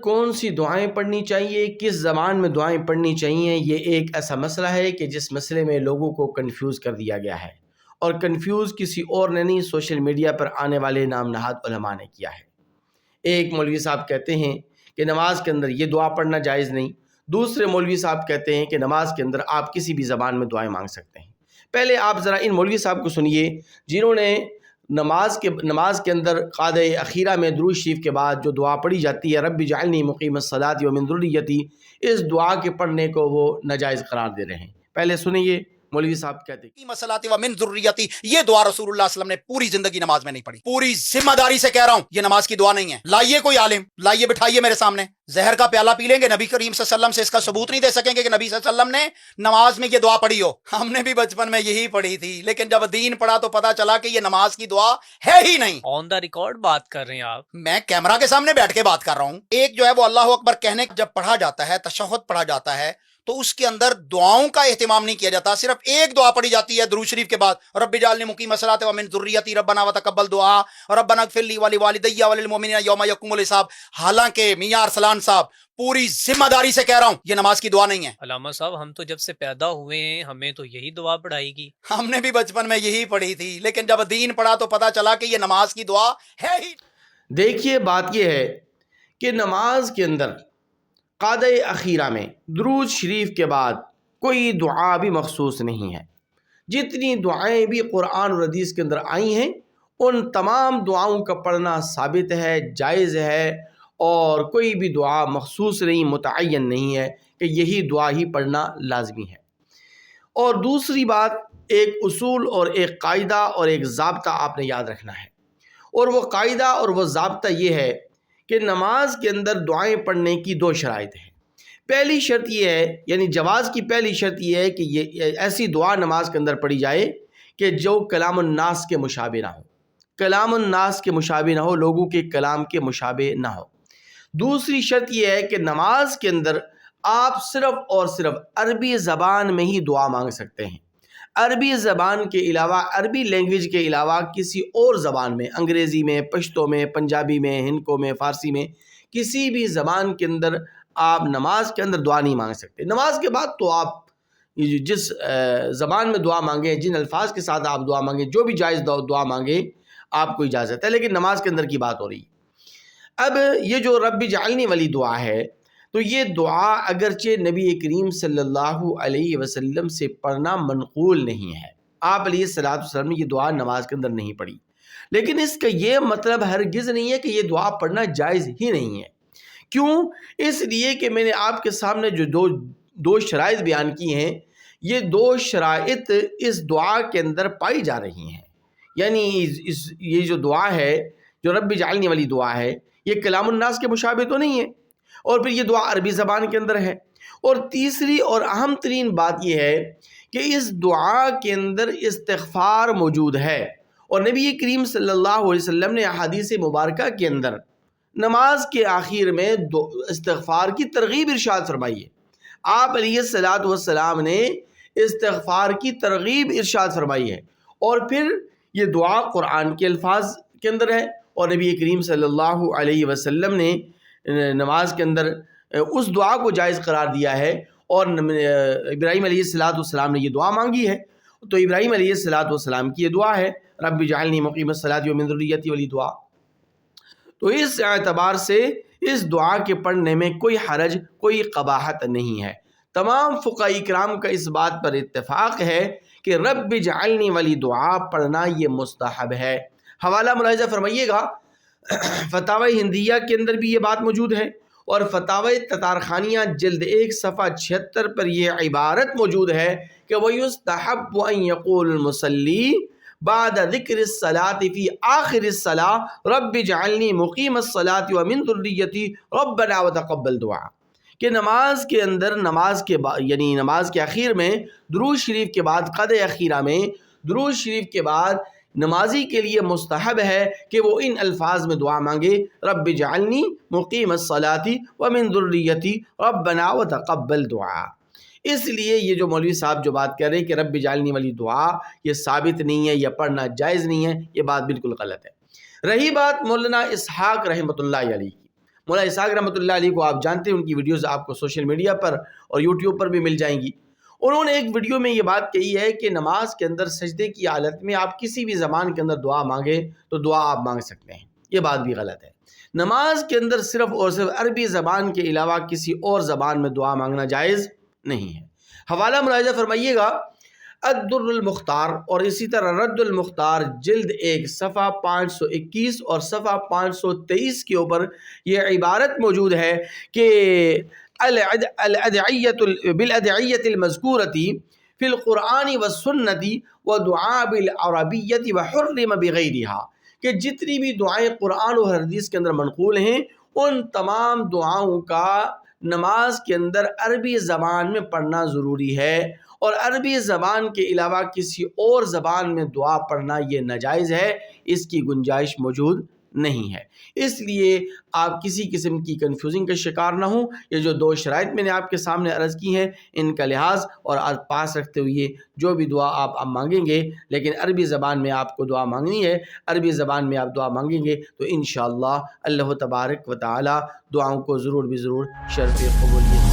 کون سی دعائیں پڑھنی چاہیے، کس زبان میں دعائیں پڑھنی چاہیے، یہ ایک ایسا مسئلہ ہے کہ جس مسئلے میں لوگوں کو کنفیوز کر دیا گیا ہے، اور کنفیوز کسی اور نے نہیں، سوشل میڈیا پر آنے والے نام نہاد علماء نے کیا ہے۔ ایک مولوی صاحب کہتے ہیں کہ نماز کے اندر یہ دعا پڑھنا جائز نہیں، دوسرے مولوی صاحب کہتے ہیں کہ نماز کے اندر آپ کسی بھی زبان میں دعائیں مانگ سکتے ہیں۔ پہلے آپ ذرا ان مولوی صاحب کو سنیے جنہوں نے نماز کے اندر قعدہ اخیرہ میں درود شریف کے بعد جو دعا پڑھی جاتی ہے رب اجعلنی مقیم الصلاۃ ومن ذریتی، اس دعا کے پڑھنے کو وہ ناجائز قرار دے رہے ہیں۔ پہلے سنیے مولوی صاحب کہتے ہیں مسلاتی و من ذریتی، یہ دعا رسول اللہ صلی اللہ علیہ وسلم نے پوری زندگی نماز میں نہیں پڑھی۔ پوری ذمہ داری سے کہہ رہا ہوں یہ نماز کی دعا نہیں ہے۔ لائیے کوئی عالم، لائیے بٹھائیے میرے سامنے، زہر کا پیالہ پی لیں گے، نبی کریم صلی اللہ علیہ وسلم سے اس کا ثبوت نہیں دے سکیں گے کہ نبی صلی اللہ علیہ وسلم نے نماز میں یہ دعا پڑھی ہو۔ ہم نے بھی بچپن میں یہی پڑھی تھی، لیکن جب دین پڑھا تو پتا چلا کہ یہ نماز کی دعا ہے ہی نہیں۔ آن دا ریکارڈ بات کر رہے ہیں آپ؟ میں کیمرہ کے سامنے بیٹھ کے بات کر رہا ہوں۔ ایک جو ہے وہ اللہ اکبر کہنے جب پڑھا جاتا ہے، تشہد پڑھا جاتا ہے، تو اس کے اندر دعاؤں کا اہتمام نہیں کیا جاتا، صرف ایک دعا پڑھی جاتی ہے درود شریف کے بعد، رب اجعلنی مقیم الصلاۃ ومن ذریتی ربنا وتقبل دعا ربنا اغفر لی ولوالدی وللمؤمنین یوم یقوم الحساب۔ حالانکہ میاں ارسلان صاحب پوری ذمہ داری سے کہہ رہا ہوں یہ نماز کی دعا نہیں ہے۔ علامہ صاحب ہم تو جب سے پیدا ہوئے ہیں ہمیں تو یہی دعا پڑھائی گی۔ ہم نے بھی بچپن میں یہی پڑھی تھی، لیکن جب دین پڑھا تو پتا چلا کہ یہ نماز کی دعا ہے ہی۔ دیکھیے بات یہ ہے کہ نماز کے اندر قعدہ اخیرہ میں درود شریف کے بعد کوئی دعا بھی مخصوص نہیں ہے۔ جتنی دعائیں بھی قرآن اور حدیث کے اندر آئی ہیں ان تمام دعاؤں کا پڑھنا ثابت ہے، جائز ہے، اور کوئی بھی دعا مخصوص نہیں، متعین نہیں ہے کہ یہی دعا ہی پڑھنا لازمی ہے۔ اور دوسری بات، ایک اصول اور ایک قاعدہ اور ایک ضابطہ آپ نے یاد رکھنا ہے، اور وہ قاعدہ اور وہ ضابطہ یہ ہے کہ نماز کے اندر دعائیں پڑھنے کی دو شرائط ہیں۔ پہلی شرط یہ ہے، یعنی جواز کی پہلی شرط یہ ہے کہ یہ ایسی دعا نماز کے اندر پڑھی جائے کہ جو کلام الناس کے مشابہ نہ ہو، کلام الناس کے مشابہ نہ ہو، لوگوں کے کلام کے مشابہ نہ ہو۔ دوسری شرط یہ ہے کہ نماز کے اندر آپ صرف اور صرف عربی زبان میں ہی دعا مانگ سکتے ہیں۔ عربی زبان کے علاوہ، عربی لینگویج کے علاوہ کسی اور زبان میں، انگریزی میں، پشتو میں، پنجابی میں، ہندکو میں، فارسی میں، کسی بھی زبان کے اندر آپ نماز کے اندر دعا نہیں مانگ سکتے۔ نماز کے بعد تو آپ جس زبان میں دعا مانگیں، جن الفاظ کے ساتھ آپ دعا مانگیں، جو بھی جائز دعا مانگیں آپ کو اجازت ہے، لیکن نماز کے اندر کی بات ہو رہی ہے۔ اب یہ جو رب اجعلنی والی دعا ہے، تو یہ دعا اگرچہ نبی کریم صلی اللہ علیہ وسلم سے پڑھنا منقول نہیں ہے، آپ علیہ الصلوۃ والسلام نے یہ دعا نماز کے اندر نہیں پڑھی، لیکن اس کا یہ مطلب ہرگز نہیں ہے کہ یہ دعا پڑھنا جائز ہی نہیں ہے۔ کیوں؟ اس لیے کہ میں نے آپ کے سامنے جو دو شرائط بیان کی ہیں، یہ دو شرائط اس دعا کے اندر پائی جا رہی ہیں۔ یعنی یہ جو دعا ہے، جو رب اجعلنی والی دعا ہے، یہ کلام الناس کے مشابہ تو نہیں ہے، اور پھر یہ دعا عربی زبان کے اندر ہے۔ اور تیسری اور اہم ترین بات یہ ہے کہ اس دعا کے اندر استغفار موجود ہے، اور نبی کریم صلی اللہ علیہ وسلم نے احادیث مبارکہ کے اندر نماز کے آخر میں استغفار کی ترغیب ارشاد فرمائی ہے۔ آپ علیہ الصلوۃ والسلام نے استغفار کی ترغیب ارشاد فرمائی ہے، اور پھر یہ دعا قرآن کے الفاظ کے اندر ہے، اور نبی کریم صلی اللہ علیہ وسلم نے نماز کے اندر اس دعا کو جائز قرار دیا ہے، اور ابراہیم علیہ الصلوۃ والسلام نے یہ دعا مانگی ہے، تو ابراہیم علیہ الصلوۃ والسلام کی یہ دعا ہے رب اجعلنی مقیم الصلاۃ ومن ذریتی والی دعا۔ تو اس اعتبار سے اس دعا کے پڑھنے میں کوئی حرج، کوئی قباحت نہیں ہے۔ تمام فقہاء کرام کا اس بات پر اتفاق ہے کہ رب اجعلنی والی دعا پڑھنا یہ مستحب ہے۔ حوالہ ملاحظہ فرمائیے گا، فتاوی ہندیہ کے اندر بھی یہ بات موجود ہے، اور فتاوی تتارخانیہ جلد 1 صفحہ 76 پر یہ عبارت موجود ہے کہ وَيُسْتَحَبُّ أَن يَقُولَ الْمُصَلِّي بعد ذکر الصلاۃ فی آخر الصلاۃ رب اجعلنی مقیم الصلاۃ ومن ذریتی ربنا وتقبل دعا، کہ نماز کے اندر، یعنی نماز کے اخیر میں درود شریف کے بعد، قعدہ اخیرہ میں درود شریف کے بعد نمازی کے لیے مستحب ہے کہ وہ ان الفاظ میں دعا مانگے، رب اجعلنی مقیم الصلاۃ ومن ذریتی ربنا وتقبل دعا۔ اس لیے یہ جو مولوی صاحب جو بات کر رہے ہیں کہ رب اجعلنی والی دعا یہ ثابت نہیں ہے، یہ پڑھنا جائز نہیں ہے، یہ بات بالکل غلط ہے۔ رہی بات مولانا اسحاق رحمۃ اللہ علیہ کی، مولا اسحاق رحمۃ اللہ علیہ کو آپ جانتے ہیں، ان کی ویڈیوز آپ کو سوشل میڈیا پر اور یوٹیوب پر بھی مل جائیں گی۔ انہوں نے ایک ویڈیو میں یہ بات کہی ہے کہ نماز کے اندر سجدے کی حالت میں آپ کسی بھی زبان کے اندر دعا مانگیں تو دعا آپ مانگ سکتے ہیں۔ یہ بات بھی غلط ہے۔ نماز کے اندر صرف اور صرف عربی زبان کے علاوہ کسی اور زبان میں دعا مانگنا جائز نہیں ہے۔ حوالہ ملاحظہ فرمائیے گا، الدر المختار اور اسی طرح رد المختار جلد 1 صفحہ 521 اور صفحہ 523 کے اوپر یہ عبارت موجود ہے کہ بالادعیۃ المذکورۃ فی القرآن والسنۃ ودعاء بالعربیۃ وحرم بغیرها، کہ جتنی بھی دعائیں قرآن و حدیث کے اندر منقول ہیں ان تمام دعاؤں کا نماز کے اندر عربی زبان میں پڑھنا ضروری ہے، اور عربی زبان کے علاوہ کسی اور زبان میں دعا پڑھنا یہ ناجائز ہے، اس کی گنجائش موجود نہیں ہے۔ اس لیے آپ کسی قسم کی کنفیوزنگ کا شکار نہ ہوں۔ یہ جو 2 شرائط میں نے آپ کے سامنے عرض کی ہیں، ان کا لحاظ اور پاس رکھتے ہوئے جو بھی دعا آپ مانگیں گے، لیکن عربی زبان میں آپ کو دعا مانگنی ہے، عربی زبان میں آپ دعا مانگیں گے تو انشاءاللہ اللہ تبارک و تعالی دعاؤں کو ضرور بھی ضرور شرف قبولیت